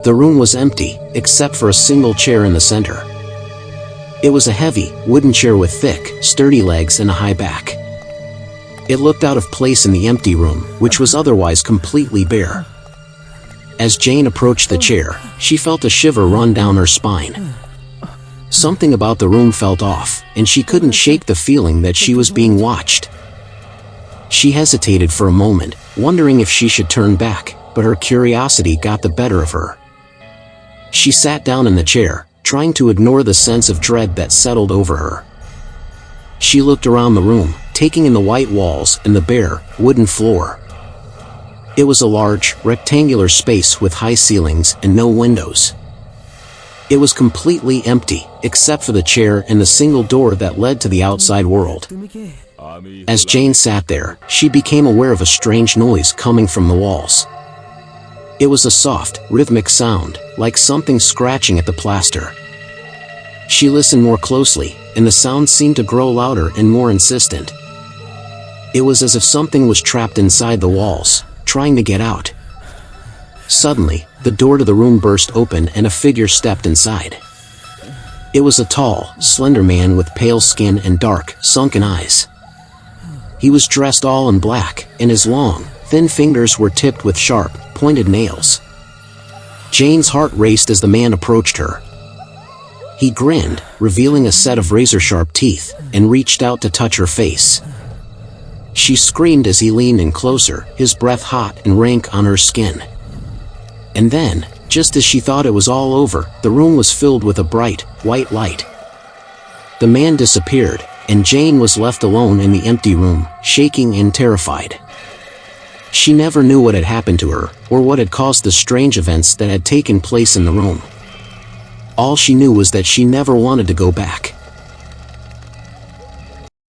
The room was empty, except for a single chair in the center. It was a heavy, wooden chair with thick, sturdy legs and a high back. It looked out of place in the empty room, which was otherwise completely bare. As Jane approached the chair, she felt a shiver run down her spine. Something about the room felt off, and she couldn't shake the feeling that she was being watched. She hesitated for a moment, wondering if she should turn back, but her curiosity got the better of her. She sat down in the chair, trying to ignore the sense of dread that settled over her. She looked around the room, taking in the white walls and the bare, wooden floor. It was a large, rectangular space with high ceilings and no windows. It was completely empty, except for the chair and the single door that led to the outside world. As Jane sat there, she became aware of a strange noise coming from the walls. It was a soft, rhythmic sound, like something scratching at the plaster. She listened more closely, and the sound seemed to grow louder and more insistent. It was as if something was trapped inside the walls, trying to get out. Suddenly, the door to the room burst open and a figure stepped inside. It was a tall, slender man with pale skin and dark, sunken eyes. He was dressed all in black, and his long, thin fingers were tipped with sharp, pointed nails. Jane's heart raced as the man approached her. He grinned, revealing a set of razor-sharp teeth, and reached out to touch her face. She screamed as he leaned in closer, his breath hot and rank on her skin. And then, just as she thought it was all over, the room was filled with a bright, white light. The man disappeared, and Jane was left alone in the empty room, shaking and terrified. She never knew what had happened to her, or what had caused the strange events that had taken place in the room. All she knew was that she never wanted to go back.